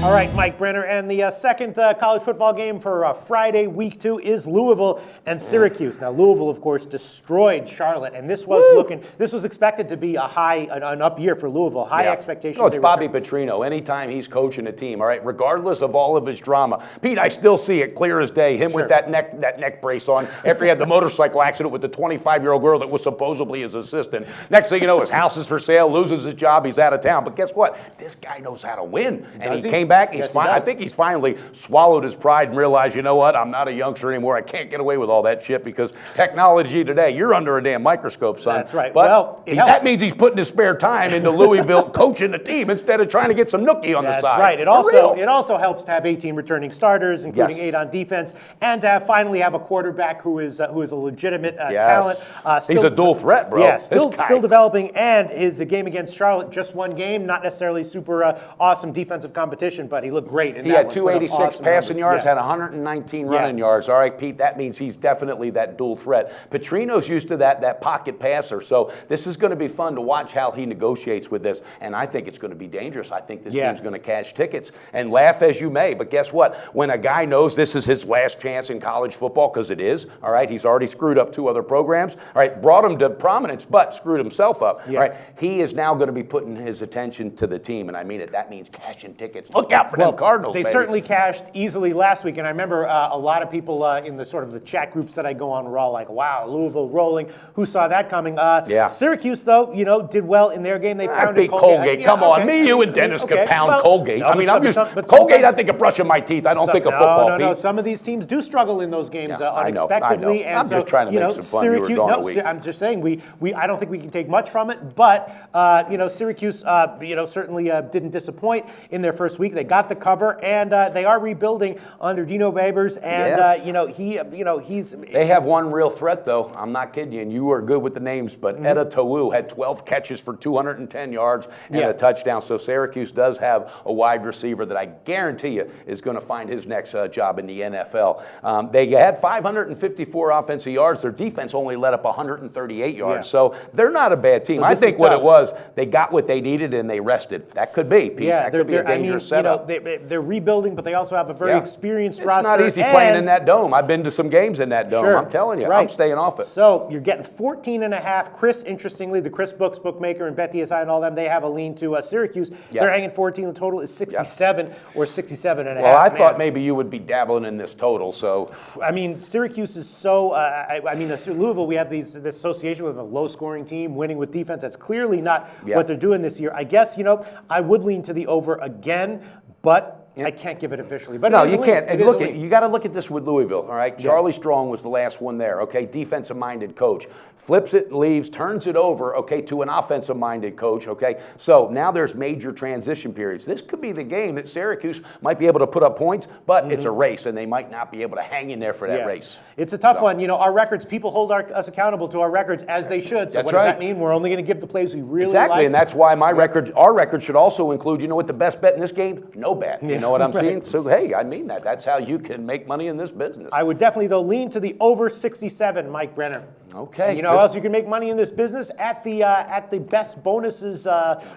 All right, Mike Brenner, and the second college football game for Friday, week 2, is Louisville and Syracuse. Now, Louisville, of course, destroyed Charlotte, and this was expected to be an up year for Louisville. High expectations. No, it's Bobby Petrino. Anytime he's coaching a team, all right, regardless of all of his drama. Pete, I still see it clear as day. Him with that neck brace on after he had the motorcycle accident with the 25-year-old girl that was supposedly his assistant. Next thing you know, his house is for sale, loses his job, he's out of town. But guess what? This guy knows how to win, and he came back. I think he's finally swallowed his pride and realized, you know what, I'm not a youngster anymore. I can't get away with all that shit because technology today, you're under a damn microscope, son. That's right. But that means he's putting his spare time into Louisville coaching the team instead of trying to get some nookie on the side. That's right. It also helps to have 18 returning starters, including 8 on defense, and to finally have a quarterback who is a legitimate talent. He's a dual threat, bro. Yeah, still developing, and his game against Charlotte, just one game, not necessarily super awesome defensive competition, but he looked great. He had 286 passing yards, had 119 running yards. All right, Pete, that means he's definitely that dual threat. Petrino's used to that pocket passer, so this is going to be fun to watch how he negotiates with this, and I think it's going to be dangerous. I think this team's going to cash tickets, and laugh as you may, but guess what? When a guy knows this is his last chance in college football, because it is, all right, he's already screwed up 2 other programs, all right, brought him to prominence, but screwed himself up, all right, he is now going to be putting his attention to the team, and I mean it. That means cashing tickets. Look out for them Cardinals. They certainly cashed easily last week, and I remember a lot of people in the sort of the chat groups that I go on were all like, "Wow, Louisville rolling! Who saw that coming?" Syracuse, though, did well in their game. They pounded Colgate. Come on, me, you, and Dennis could pound Colgate. No, I mean, I'm used Colgate. I think of brushing my teeth. I don't think of football. No. Some of these teams do struggle in those games unexpectedly. I know. I'm just trying to make some fun. Syracuse. I'm just saying I don't think we can take much from it, but Syracuse, certainly didn't disappoint in their first week. They got the cover, and they are rebuilding under Dino Babers, and he's. They have one real threat, though. I'm not kidding you, and you are good with the names, but Etta Tawu had 12 catches for 210 yards and a touchdown. So Syracuse does have a wide receiver that I guarantee you is going to find his next job in the NFL. They had 554 offensive yards. Their defense only let up 138 yards, so they're not a bad team. So I think what it was, they got what they needed and they rested. That could be, Pete. That could be a dangerous setup. They're rebuilding, but they also have a very experienced roster. It's not easy playing in that dome. I've been to some games in that dome. I'm telling you, I'm staying off it. So you're getting 14.5. Chris, interestingly, the Chris Books bookmaker and BetDSI and all them, they have a lean to Syracuse. They're hanging 14. The total is 67 or 67.5. Well, I thought maybe you would be dabbling in this total. So I mean, Syracuse is so. Louisville, we have this association with a low-scoring team winning with defense. That's clearly not what they're doing this year. I guess I would lean to the over again, but I can't give it officially. But no, you can't. And you got to look at this with Louisville, all right? Charlie Strong was the last one there, okay? Defensive-minded coach. Flips it, leaves, turns it over, okay, to an offensive-minded coach, okay? So now there's major transition periods. This could be the game that Syracuse might be able to put up points, but it's a race, and they might not be able to hang in there for that race. It's a tough one. Our records, people hold us accountable to our records as they should. So what does that mean? We're only going to give the plays we really like. Exactly, and that's why our record should also include, you know what the best bet in this game? No bet. You know what I'm saying? So, hey, I mean that. That's how you can make money in this business. I would definitely, though, lean to the over 67, Mike Brenner. Okay. And you know how else you can make money in this business? At the best bonuses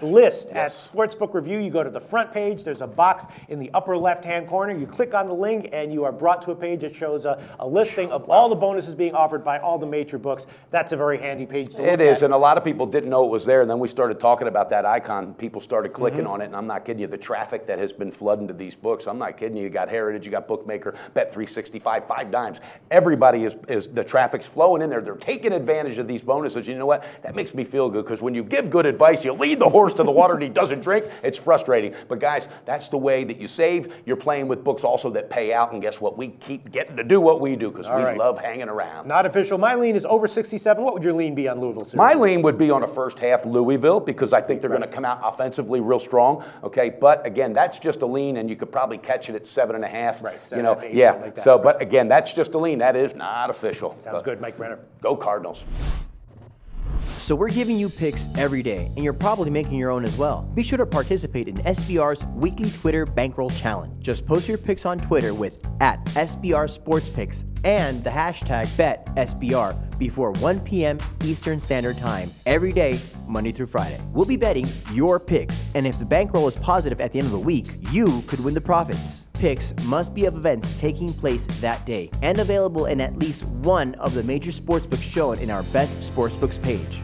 list at Sportsbook Review. You go to the front page. There's a box in the upper left-hand corner. You click on the link, and you are brought to a page that shows a listing of all the bonuses being offered by all the major books. That's a very handy page to look at. It is, and a lot of people didn't know it was there, and then we started talking about that icon. People started clicking on it, and I'm not kidding you. The traffic that has been flooding to these books, I'm not kidding you. You got Heritage, you got Bookmaker, Bet365, 5 dimes. Everybody is the traffic's flowing in there. They're taking advantage of these bonuses. You know what? That makes me feel good, because when you give good advice, you lead the horse to the water and he doesn't drink. It's frustrating. But guys, that's the way that you save. You're playing with books also that pay out, and guess what? We keep getting to do what we do because we love hanging around. Not official. My lean is over 67. What would your lean be on Louisville? My lean would be on a first half Louisville, because I think they're going to come out offensively real strong. Okay, but again, that's just a lean, and you could probably catch it at 7.5. Right. 8, like that. So, but again, that's just a lean. That is not official. Sounds good, Mike Brenner. Go Cardinals. So we're giving you picks every day, and you're probably making your own as well. Be sure to participate in SBR's weekly Twitter Bankroll Challenge. Just post your picks on Twitter with @SBR Sports Picks and the hashtag BetSBR before 1 p.m. Eastern Standard Time every day, Monday through Friday. We'll be betting your picks, and if the bankroll is positive at the end of the week, you could win the profits. Picks must be of events taking place that day and available in at least one of the major sportsbooks shown in our Best Sportsbooks page.